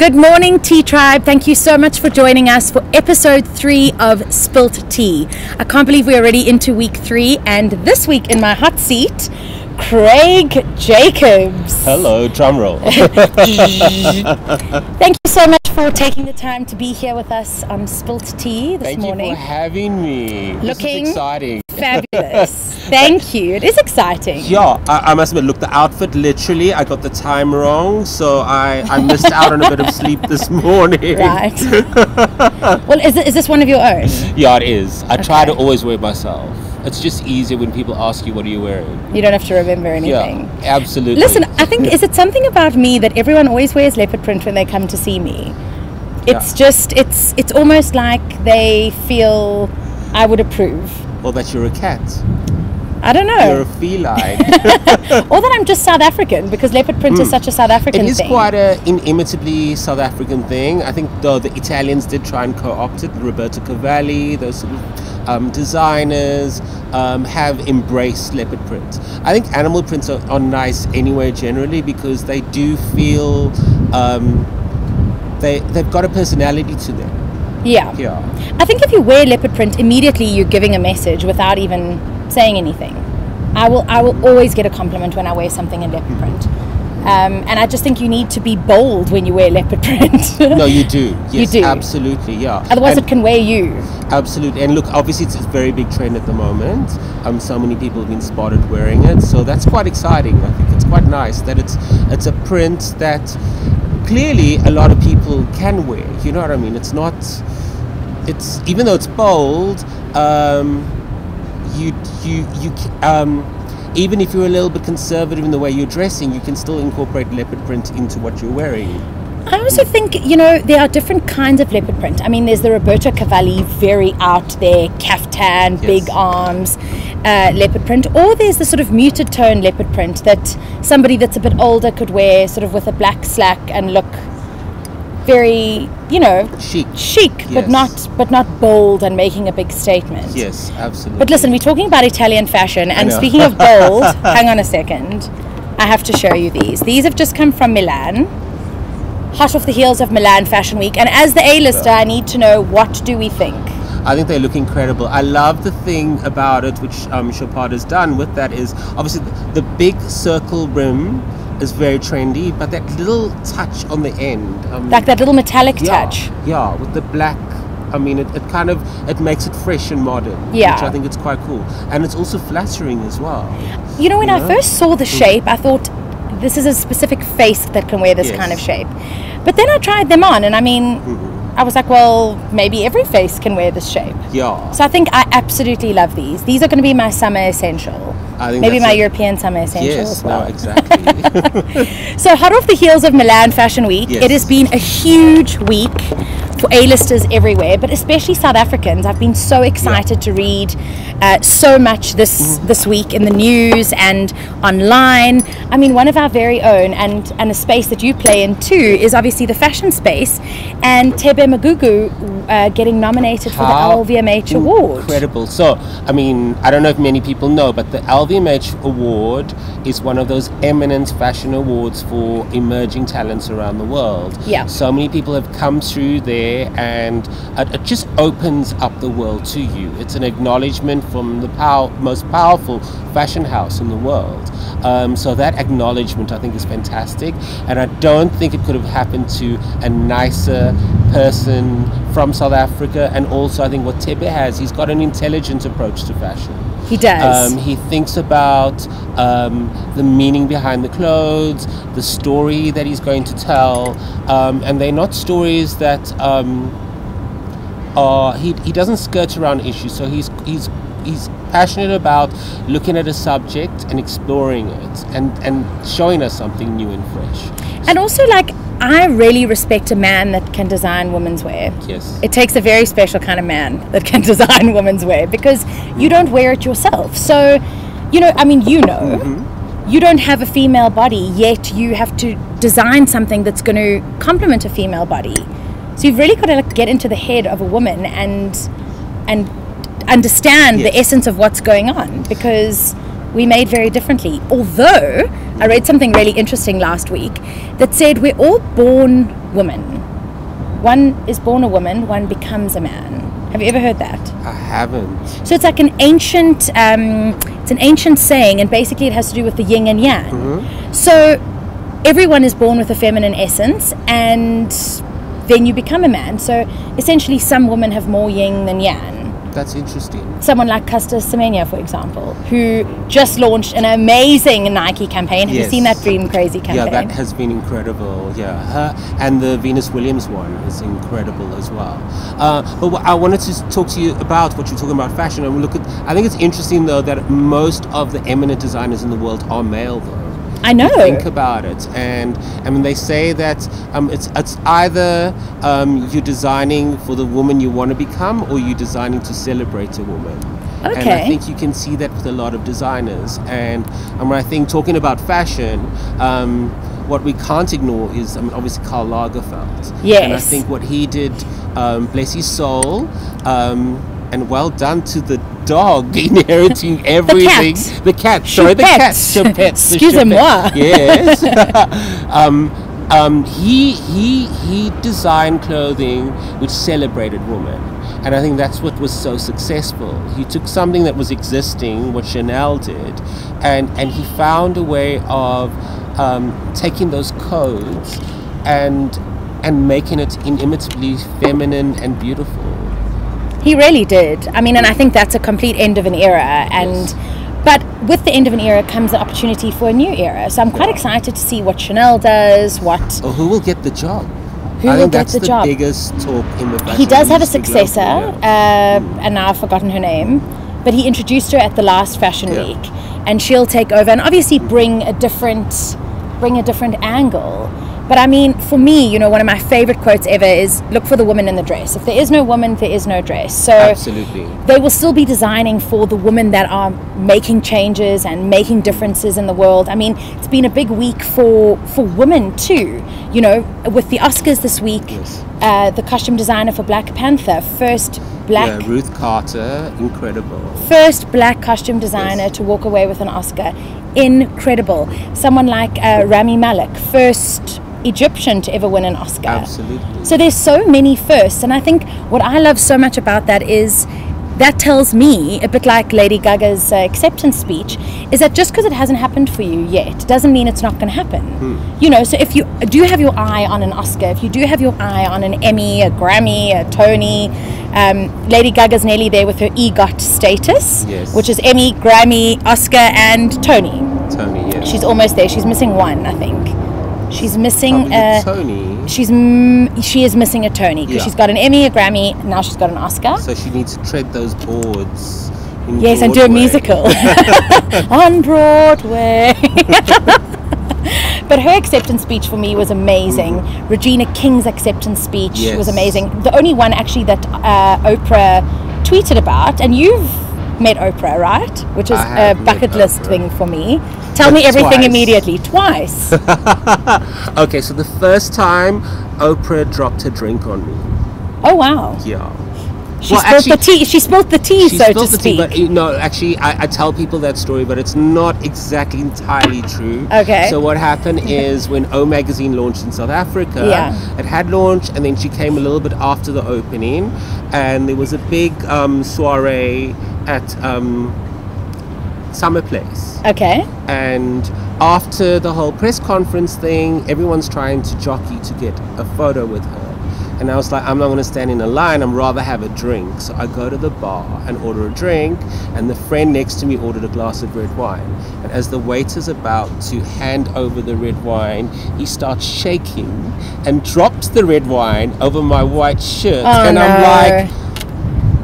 Good morning, Tea Tribe. Thank you so much for joining us for episode 3 of SPILT T. I can't believe we're already into week 3, and this week in my hot seat, Craig Jacobs. Hello, drum roll. Thank you so much for taking the time to be here with us on SPILT T this morning. Thank you for having me. Looking this is exciting. Fabulous. Thank you. It is exciting. Yeah, I must admit, look, the outfit, literally, I got the time wrong, so I missed out on a bit of sleep this morning. Right. Well, is this one of your own? Yeah, it is. I try to always wear it myself. It's just easier when people ask you, what are you wearing? You don't have to remember anything. Yeah, absolutely. Listen, I think, is it something about me that everyone always wears leopard print when they come to see me? It's just, it's almost like they feel I would approve. Or that you're a cat. I don't know. You're a feline. Or that I'm just South African, because leopard print is such a South African thing. It is quite an inimitably South African thing. I think, though, the Italians did try and co-opt it. Roberto Cavalli, those sort of designers have embraced leopard print. I think animal prints are nice anyway, generally, because they do feel they've got a personality to them. Yeah. I think if you wear leopard print, immediately you're giving a message without even saying anything. I will always get a compliment when I wear something in leopard print. And I just think you need to be bold when you wear leopard print. No, you do. Yes, you do. Absolutely, yeah. Otherwise it can wear you. Absolutely. And look, obviously it's a very big trend at the moment. So many people have been spotted wearing it. So that's quite exciting. I think it's quite nice that it's a print that clearly a lot of people can wear. You know what I mean? It's even though it's bold, even if you're a little bit conservative in the way you're dressing, you can still incorporate leopard print into what you're wearing. I also think, there are different kinds of leopard print. I mean, there's the Roberto Cavalli, very out there, caftan, big arms, leopard print. Or there's the sort of muted tone leopard print that somebody that's a bit older could wear, sort of with a black slack and look very, chic, yes. but not bold and making a big statement. Yes, absolutely. But listen, we're talking about Italian fashion, and speaking of bold, hang on a second, I have to show you these. These have just come from Milan, hot off the heels of Milan Fashion Week, and as the A-lister, I need to know, what do we think? I think they look incredible. I love the thing about it, which Chopard has done with that, is obviously the big circle rim is very trendy, but that little touch on the end, like that little metallic touch, with the black, it makes it fresh and modern, which I think it's quite cool, and it's also flattering as well. When I first saw the shape, I thought this is a specific face that can wear this kind of shape, but then I tried them on, and I was like, well, maybe every face can wear this shape. So I think I absolutely love these. These are going to be my summer essential. I think maybe my European summer essential as well. Yes, no, exactly. So hot off the heels of Milan Fashion Week, it has been a huge week for A-listers everywhere, but especially South Africans. I've been so excited to read so much this week in the news and online. I mean, one of our very own, and a space that you play in too, is obviously the fashion space, and Tebe Magugu getting nominated for the LVMH Award. Incredible. So, I mean, I don't know if many people know, but the LVMH Award is one of those eminent fashion awards for emerging talents around the world. So many people have come through there, and it just opens up the world to you. It's an acknowledgement from the most powerful fashion house in the world. So that acknowledgement, I think, is fantastic, and I don't think it could have happened to a nicer person from South Africa. And also, I think what Tebe has, he's got an intelligent approach to fashion. He does. He thinks about the meaning behind the clothes, the story that he's going to tell, and they're not stories that he doesn't skirt around issues. So he's passionate about looking at a subject and exploring it and showing us something new and fresh. And also, I really respect a man that can design women's wear. Yes. It takes a very special kind of man that can design women's wear, because you don't wear it yourself. So, you don't have a female body, yet you have to design something that's going to complement a female body. So you've really got to get into the head of a woman and understand the essence of what's going on, because we're made very differently. Although I read something really interesting last week that said we're all born women. One is born a woman, one becomes a man. Have you ever heard that? I haven't. So it's like an ancient saying, and basically it has to do with the yin and yang. So everyone is born with a feminine essence, and then you become a man. So essentially some women have more yin than yang. That's interesting. Someone like Caster Semenya, for example, who just launched an amazing Nike campaign. Have you seen that Dream Crazy campaign? Yeah, that has been incredible. Yeah, her and the Venus Williams one is incredible as well. But I wanted to talk to you about what you're talking about, fashion. And I think it's interesting though that most of the eminent designers in the world are male though. I know. Think about it, and I mean they say that it's either you're designing for the woman you want to become, or you're designing to celebrate a woman. Okay. And I think you can see that with a lot of designers. And I think talking about fashion, what we can't ignore is obviously Karl Lagerfeld. Yes. And I think what he did, bless his soul, and well done to the dog inheriting everything. The cat. Excusez-moi. Yes. He designed clothing which celebrated women. And I think that's what was so successful. He took something that was existing, what Chanel did, and he found a way of taking those codes and making it inimitably feminine and beautiful. He really did. I mean, and I think that's a complete end of an era. But with the end of an era comes the opportunity for a new era. So I'm quite excited to see what Chanel does. Who will get the job? I think that's the biggest talk in the fashion He does have a industry successor, globally, and now I've forgotten her name. But he introduced her at the last Fashion Week, and she'll take over and obviously bring a different angle. But I mean, for me, one of my favorite quotes ever is, look for the woman in the dress. If there is no woman, there is no dress. So absolutely, they will still be designing for the women that are making changes and making differences in the world. I mean, it's been a big week for women too. With the Oscars this week, the costume designer for Black Panther, Ruth Carter, incredible. First black costume designer to walk away with an Oscar. Incredible. Someone like Rami Malek, first Egyptian to ever win an Oscar. Absolutely. So there's so many firsts, and I think what I love so much about that is that tells me, a bit like Lady Gaga's acceptance speech, is that just because it hasn't happened for you yet doesn't mean it's not going to happen. So if you do have your eye on an Oscar, if you do have your eye on an Emmy, a Grammy, a Tony, Lady Gaga's nearly there with her EGOT status, which is Emmy, Grammy, Oscar, and Tony. Yes. She's almost there. She's missing one, I think. She's missing Tony. She is missing a Tony because she's got an Emmy, a Grammy, now she's got an Oscar. So she needs to tread those boards. Yes, and do a musical on Broadway. But her acceptance speech for me was amazing. Regina King's acceptance speech was amazing. The only one actually that Oprah tweeted about, and you've met Oprah, right? Which is a bucket list thing for me. Tell me everything twice. Immediately. Twice. Okay, so the first time Oprah dropped a drink on me. Oh wow. Yeah. She spilled the tea, so to speak. But actually, I tell people that story, but it's not exactly entirely true. Okay. So what happened is when O Magazine launched in South Africa, it had launched, and then she came a little bit after the opening, and there was a big soiree at Summer Place. Okay. And after the whole press conference thing, everyone's trying to jockey to get a photo with her. And I was like, I'm not going to stand in a line, I'd rather have a drink. So I go to the bar and order a drink, and the friend next to me ordered a glass of red wine. And as the waiter's about to hand over the red wine, he starts shaking and drops the red wine over my white shirt. I'm like,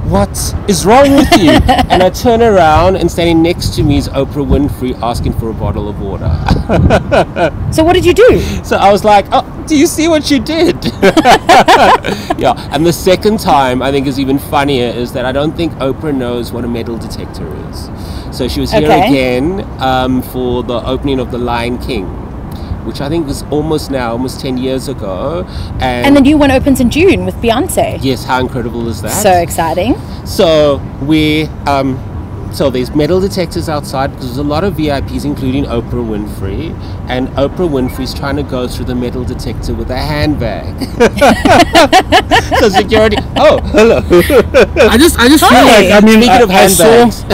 what is wrong with you? And I turn around, and standing next to me is Oprah Winfrey asking for a bottle of water. So what did you do? So I was like, oh, do you see what you did? And the second time I think is even funnier, is that I don't think Oprah knows what a metal detector is. So she was here again for the opening of The Lion King, which I think was almost 10 years ago. And the new one opens in June with Beyonce. Yes, how incredible is that? So exciting. So we So there's metal detectors outside because there's a lot of VIPs, including Oprah Winfrey, and Oprah Winfrey's trying to go through the metal detector with a handbag. So security. Oh, hello. I just feel like, I mean, I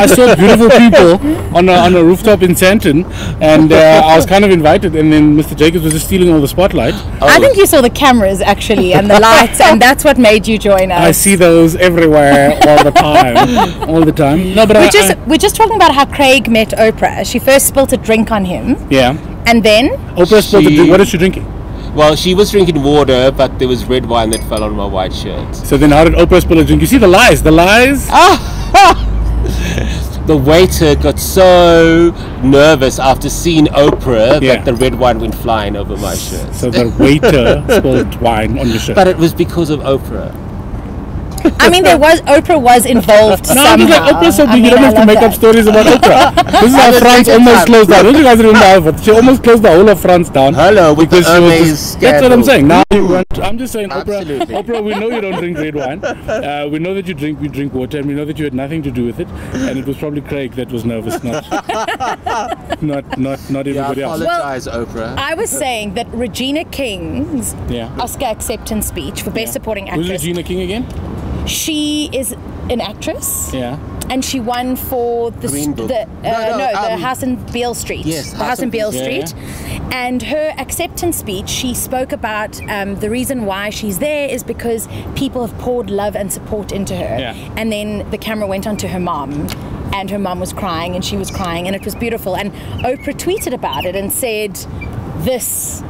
saw beautiful people on a rooftop in Sandton, and I was kind of invited, and then Mr. Jacobs was just stealing all the spotlight. Oh. I think you saw the cameras actually and the lights, and that's what made you join us. I see those everywhere all the time. No, but we're just talking about how Craig met Oprah. She first spilt a drink on him. Yeah. And then Oprah spilled a drink. What is she drinking? Well, she was drinking water, but there was red wine that fell on my white shirt. So then how did Oprah spill a drink? You see the lies. The waiter got so nervous after seeing Oprah that the red wine went flying over my shirt. So the waiter spilled wine on your shirt. But it was because of Oprah. I mean, Oprah was involved somehow. Oprah's so big, you don't have to make up stories about Oprah. This is how France almost closed down. Don't you guys remember? She almost closed the whole of France down. Hello, with the Hermes that's what I'm saying. Now I'm just saying, Oprah, we know you don't drink red wine. We know that you drink water, and we know that you had nothing to do with it. And it was probably Craig that was nervous, not everybody else. Apologize, Oprah. I was saying that Regina King's Oscar acceptance speech for Best Supporting Actress. Who's Regina King again? She is an actress. Yeah. And she won for the House in Beale Street. Yes, the House in Beale Street. And her acceptance speech, she spoke about the reason why she's there is because people have poured love and support into her. Yeah. And then the camera went on to her mom, and her mom was crying, and she was crying, and it was beautiful. And Oprah tweeted about it and said, this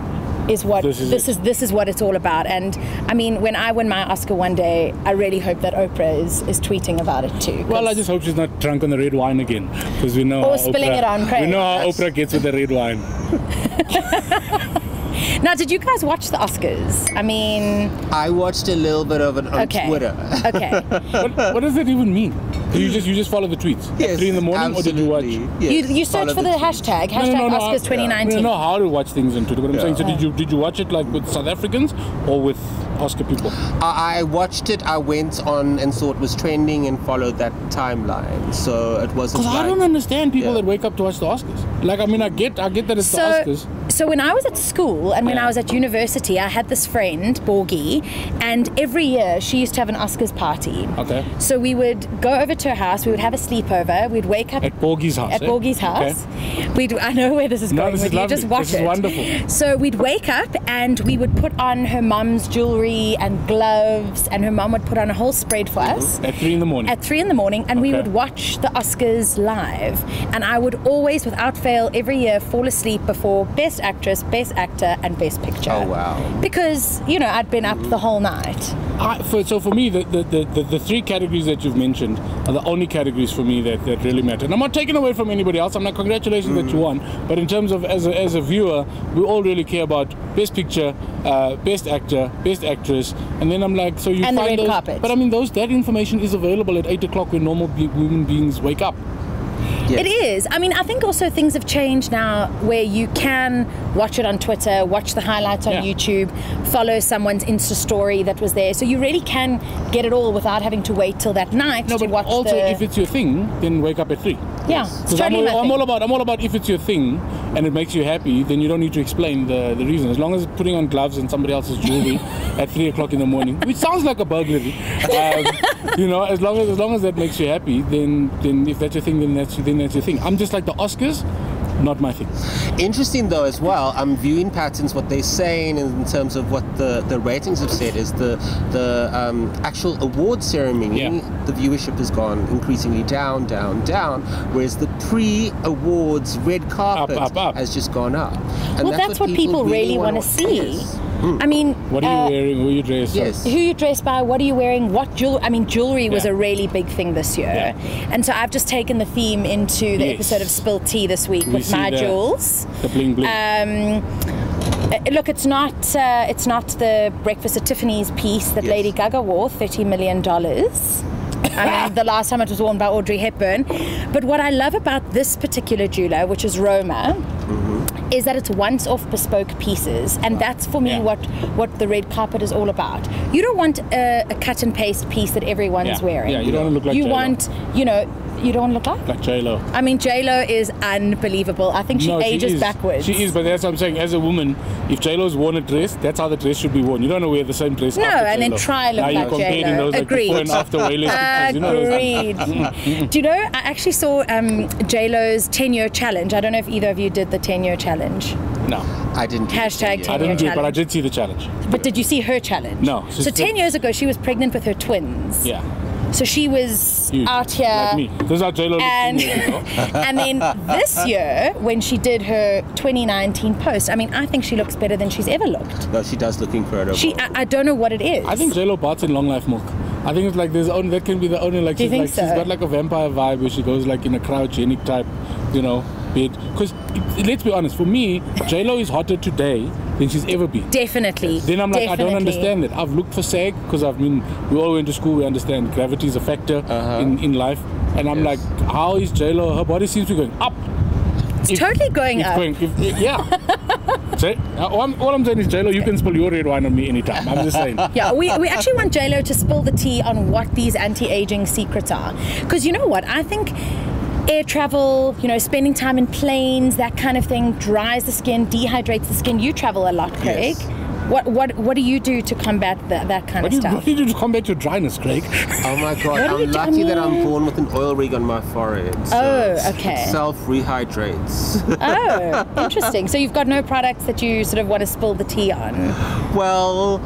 is what it's all about. And I mean, when I win my Oscar one day, I really hope that Oprah is tweeting about it too. Well, I just hope she's not drunk on the red wine again, because we know or spilling it on Craig. We know how Oprah gets with the red wine. Now, did you guys watch the Oscars? I mean, I watched a little bit of it on Twitter. Okay. What does that even mean? You just follow the tweets? Yes, at 3 in the morning, absolutely. Or did you watch? Yes, you search for the hashtag Oscars 2019. I don't know how to watch things on Twitter. What I'm saying. So did you watch it like with South Africans or with Oscar people? I watched it. I went on and saw it was trending and followed that timeline. So it wasn't. Because I don't understand people that wake up to watch the Oscars. Like, I mean, I get that it's the Oscars. So when I was at school and when I was at university, I had this friend, Borgie, and every year she used to have an Oscars party. Okay. So we would go over to her house, we would have a sleepover, we'd wake up... At Borgie's house, Borgie's house. Okay. I know where this is going, this is you just watch this is wonderful. So we'd wake up and we would put on her mum's jewellery and gloves, and her mum would put on a whole spread for us. At 3 in the morning? At 3 in the morning, and we would watch the Oscars live. And I would always, without fail, every year fall asleep before Best Actress, Best Actor, and Best Picture. Oh, wow. Because, I'd been up the whole night. So for me, the 3 categories that you've mentioned are the only categories for me that really matter. And I'm not taking away from anybody else. I'm like, congratulations that you won. But in terms of, as a viewer, we all really care about Best Picture, Best Actor, Best Actress. And then I'm like, so you and find the red those, carpet. But I mean, that information is available at 8 o'clock when normal human beings wake up. Yes. It is. I mean, I think also things have changed now where you can watch it on Twitter, watch the highlights on YouTube, follow someone's Insta story that was there. So you really can get it all without having to wait till that night to watch also, if it's your thing, then wake up at 3. Yeah, it's totally I'm all about if it's your thing and it makes you happy, then you don't need to explain the reason. As long as putting on gloves and somebody else's jewelry at 3 o'clock in the morning, which sounds like a burglary. As long as that makes you happy, then if that's your thing, then that's your thing. I'm just like the Oscars, not my thing. Interesting though as well, I'm viewing patterns, what they're saying in terms of what the ratings have said is the actual award ceremony, the viewership has gone increasingly down, whereas the pre-awards red carpet up. Has just gone up. And that's what people really want to see. I mean, what are you wearing? Who you dressed? Yes. Who you dressed by? What are you wearing? What jewelry? I mean, jewelry was a really big thing this year, and so I've just taken the theme into the episode of SPILT T this week with my jewels. The bling bling. Look, it's not the Breakfast at Tiffany's piece that Lady Gaga wore, $30 million. I mean, the last time it was worn by Audrey Hepburn. But what I love about this particular jeweler, which is Roma, is that it's once-off bespoke pieces, and that's for me what the red carpet is all about. You don't want a cut and paste piece that everyone's wearing. Yeah, you don't look like you want, You don't look like J-Lo. I mean, J-Lo is unbelievable. I think she ages backwards. She is, but that's what I'm saying. As a woman, if J-Lo's worn a dress, that's how the dress should be worn. You don't know wear the same dress. No, after and J-Lo. then try look now like you're comparing J-Lo. those like Agreed. before and after Wayla's pictures. Agreed. Do you know, I actually saw J-Lo's 10-year challenge. I don't know if either of you did the 10-year challenge. No. I didn't. Hashtag 10-year challenge. I didn't do it, but I did see the challenge. But did you see her challenge? No. So 10 years ago, she was pregnant with her twins. Yeah. So she was Huge. out here. Like me. This is how J-Lo looked 10 years ago. And then this year, when she did her 2019 post, I mean, I think she looks better than she's ever looked. No, she does look incredible. I don't know what it is. I think J-Lo parts in Long Life Milk. I think it's like that can be the only like, she's like, she's got like a vampire vibe where she goes like in a cryogenic type, bed. Because let's be honest, for me, J-Lo is hotter today than she's ever been. Definitely. Then I'm like, I don't understand it. I've looked for SAG because we all went to school. We understand gravity is a factor in life, and I'm like, how is J-Lo? Her body seems to be going up. It's totally going up. All I'm saying is, J-Lo, you can spill your red wine on me anytime. I'm just saying. Yeah, we actually want J-Lo to spill the tea on what these anti-aging secrets are. Because you know what? I think air travel, spending time in planes, that kind of thing dries the skin, dehydrates the skin. You travel a lot, Craig. Yes. What do you do to combat that kind of stuff? What do you do to combat your dryness, Craig? Oh my God, I'm lucky that I'm born with an oil rig on my forehead. So okay. It self-rehydrates. Oh, interesting. So you've got no products that you sort of want to spill the tea on? Well,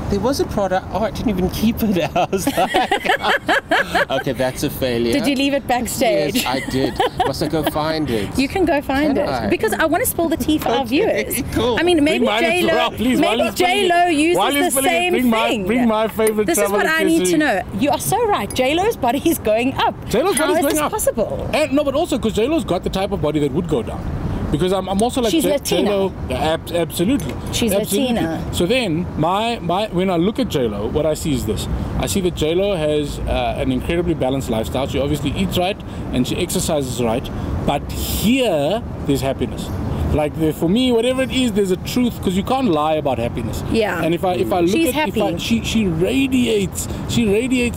there was a product. Oh, I didn't even keep it. I was like, okay, that's a failure. Did you leave it backstage? Yes, I did. Must I go find it? You can go find it. Because I want to spill the tea for our viewers. Cool. I mean, maybe J-Lo uses the same thing. Bring my favorite. This is what I need to know. You are so right. J-Lo's body is going up. J-Lo's How body is going this up. possible? No, but also because J-Lo's got the type of body that would go down. Because I'm also like she's Latina. Absolutely. She's absolutely. Latina. So then, when I look at J-Lo, what I see is this. I see that J-Lo has an incredibly balanced lifestyle. She obviously eats right and she exercises right. But here, there's happiness. Like for me, whatever it is, there's a truth because you can't lie about happiness. Yeah. And if I look she's at happy. she radiates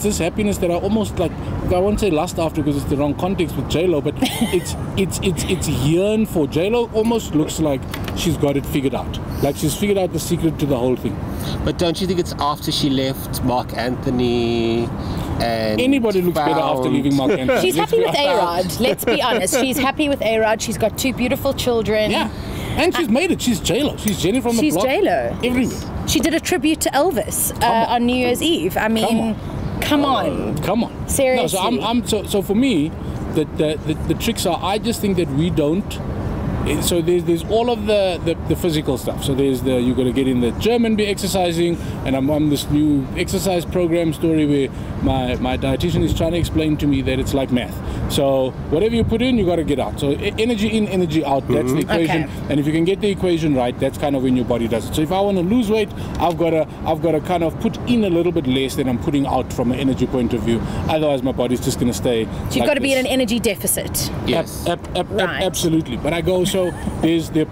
this happiness that I almost like. I won't say lust after because it's the wrong context with J-Lo, but it's yearn for. J-Lo almost looks like she's got it figured out. Like she's figured out the secret to the whole thing. But don't you think it's after she left Mark Anthony? And anybody looks better after leaving Mark Anthony. She's happy with A-Rod. Let's be honest. She's happy with A-Rod. She's got 2 beautiful children. Yeah. And she's made it. She's J-Lo. She's Jenny from the block. She's J-Lo. Everywhere. She did a tribute to Elvis on New Year's Eve. I mean, come on. Seriously. No, so for me, the tricks are, I just think that we don't. So there's all of the physical stuff. So there's you got to get in the gym and be exercising, and I'm on this new exercise program story where my dietitian is trying to explain to me that it's like math. So whatever you put in, you got to get out. So energy in, energy out. That's the equation. Okay. And if you can get the equation right, that's kind of when your body does it. So if I want to lose weight, I've got to kind of put in a little bit less than I'm putting out from an energy point of view. Otherwise, my body's just going to stay. So you've got to be in an energy deficit. Yes. Right. Absolutely. But I go. So there are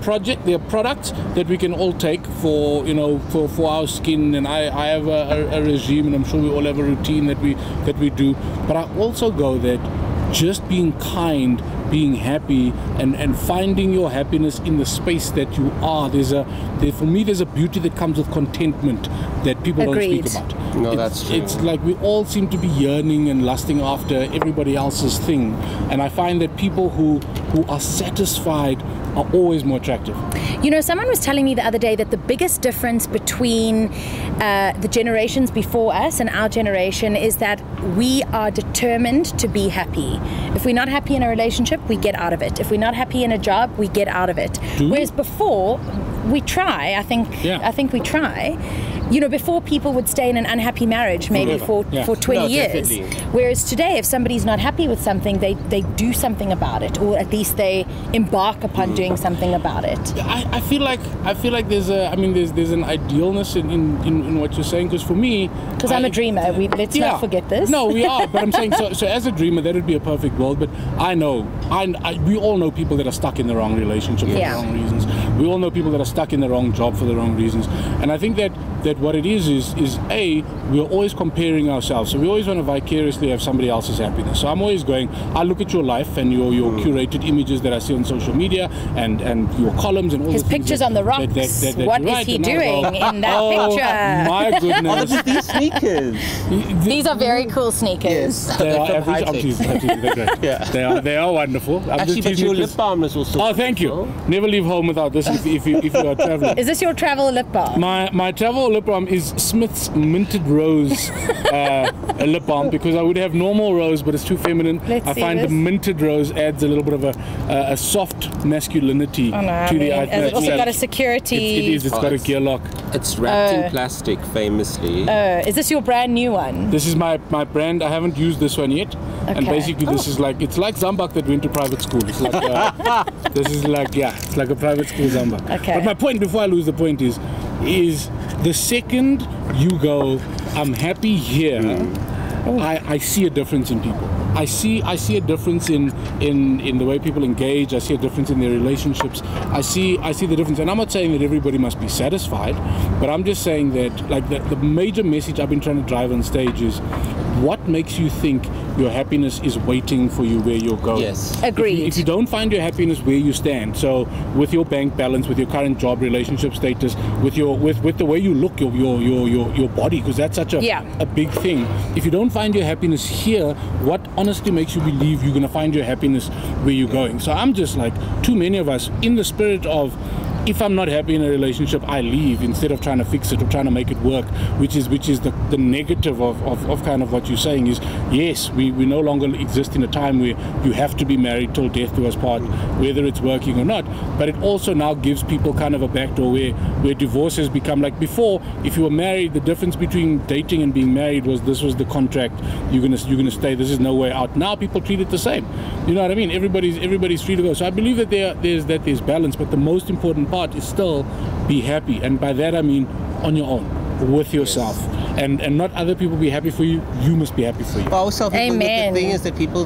products that we can all take for for our skin, and I have a regime, and I'm sure we all have a routine that we do. But I also go that just being kind, being happy, and finding your happiness in the space that you are. For me, there's a beauty that comes with contentment that people don't speak about. No, that's true. It's like we all seem to be yearning and lusting after everybody else's thing, and I find that people who are satisfied are always more attractive. Someone was telling me the other day that the biggest difference between the generations before us and our generation is that we are determined to be happy. If we're not happy in a relationship, we get out of it. If we're not happy in a job, we get out of it. Whereas before, we try. I think we try. Before people would stay in an unhappy marriage maybe for 20 years. Definitely. Whereas today, if somebody's not happy with something, they do something about it, or at least they embark upon doing something about it. I feel like there's an idealness in what you're saying, because for me, because I'm a dreamer, let's not forget this. No, we are, but I'm saying so as a dreamer that would be a perfect world, but I know we all know people that are stuck in the wrong relationship for the wrong reasons. We all know people that are stuck in the wrong job for the wrong reasons. And I think that what it is A, we're always comparing ourselves. So we always want to vicariously have somebody else's happiness. So I'm always going, I look at your life and your curated images that I see on social media and your columns and all his the pictures on the rocks. What is he doing in that picture? My goodness. Oh, these sneakers. These are very cool sneakers. Yes, they are average. They're great. Yeah. They are wonderful. Actually, but your lip balm is also. Oh, thank you. Never leave home without this if you are traveling. Is this your travel lip balm? My travel lip balm is Smith's Minted Rose lip balm, because I would have normal rose, but it's too feminine. I find the minted rose adds a little bit of a soft masculinity to the eye. It's also got a security. It is. It's got a gear lock. It's wrapped in plastic, famously. Is this your brand new one? This is my brand. I haven't used this one yet. Okay. And basically, this is like, it's like Zambak that went to private school. It's like this is like, it's like a private school Zambak. Okay. But my point, before I lose the point, is the second you go, I'm happy here, I see a difference in people. I see a difference in the way people engage. I see a difference in their relationships. I see the difference. And I'm not saying that everybody must be satisfied, but I'm just saying that, like, the major message I've been trying to drive on stage is, what makes you think your happiness is waiting for you where you're going? Yes. Agreed. If you don't find your happiness where you stand, so with your bank balance, with your current job, relationship status, with the way you look, your body, because that's such a big thing. If you don't find your happiness here, what honestly makes you believe you're going to find your happiness where you're going? So I'm just like, too many of us, in the spirit of, if I'm not happy in a relationship, I leave instead of trying to fix it or trying to make it work, which is the negative of kind of what you're saying is, yes, we no longer exist in a time where you have to be married till death do us part, whether it's working or not. But it also now gives people kind of a backdoor where divorce has become, like before, if you were married, the difference between dating and being married was, this was the contract, you're gonna stay, this is no way out. Now people treat it the same. You know what I mean? Everybody's free to go. So I believe that there's balance, but the most important part is still be happy, and by that I mean on your own, with yourself. Yes. And not other people be happy for you, you must be happy for you. Also, Amen. The thing is that people,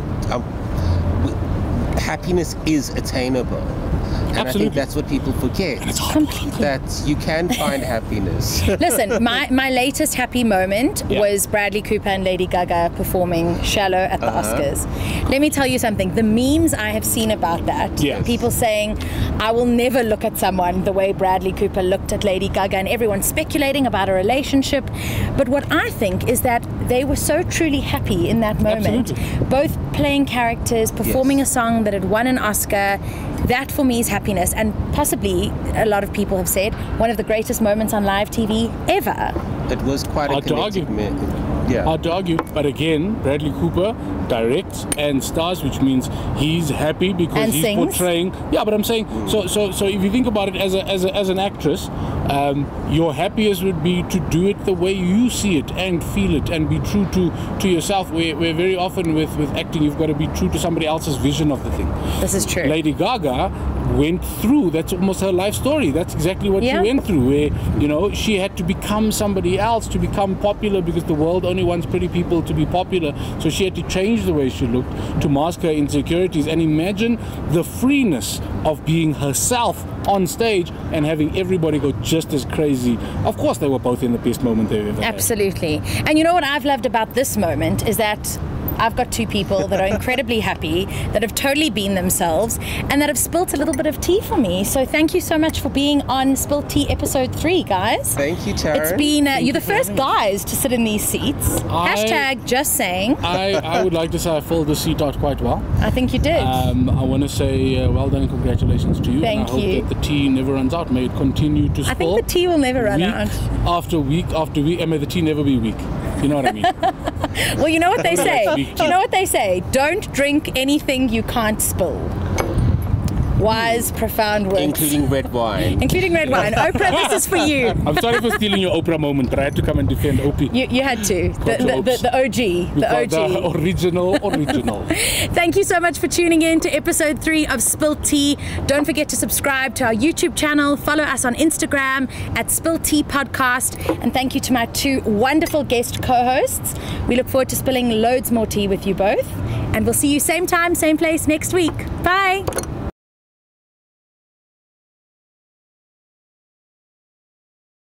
happiness is attainable. And Absolutely. I think that's what people forget. That you can find happiness. Listen, my latest happy moment was Bradley Cooper and Lady Gaga performing Shallow at the Oscars. Let me tell you something. The memes I have seen about that, people saying, I will never look at someone the way Bradley Cooper looked at Lady Gaga, and everyone speculating about a relationship. But what I think is that they were so truly happy in that moment. Absolutely. Both playing characters, performing a song that had won an Oscar. That for me is happiness, and possibly, a lot of people have said, one of the greatest moments on live TV ever. It was quite a connected Hard to argue, but again, Bradley Cooper directs and stars, which means he's happy because and he's sings. portraying. Yeah, but I'm saying, so if you think about it as an actress, your happiest would be to do it the way you see it and feel it, and be true to yourself. Where very often with acting, you've got to be true to somebody else's vision of the thing. This is true. Lady Gaga went through, that's almost her life story. That's exactly what she went through, where she had to become somebody else to become popular, because the world only wants pretty people to be popular. So she had to change the way she looked to mask her insecurities. And imagine the freeness of being herself on stage and having everybody go just as crazy. Of course, they were both in the best moment they've ever had. Absolutely. And you know what I've loved about this moment is that I've got two people that are incredibly happy, that have totally been themselves, and that have spilt a little bit of tea for me. So thank you so much for being on SPILT T episode 3, guys. Thank you, Taryn. It's been, you're the first guys to sit in these seats. Hashtag just saying. I would like to say I filled the seat out quite well. I think you did. I want to say well done and congratulations to you. Thank and I you. hope that the tea never runs out. May it continue to spill. I think the tea will never run out. After week after week, and may the tea never be weak. You know what I mean? Well, you know what they say. You know what they say. Don't drink anything you can't spill. Wise, profound words. Including red wine. Including red wine. Oprah, this is for you. I'm sorry for stealing your Oprah moment, but I had to come and defend Opie. You had to. The OG. The OG. The original. Thank you so much for tuning in to episode 3 of SPILT T. Don't forget to subscribe to our YouTube channel. Follow us on Instagram at SPILT T Podcast. And thank you to my 2 wonderful guest co-hosts. We look forward to spilling loads more tea with you both. And we'll see you same time, same place next week. Bye.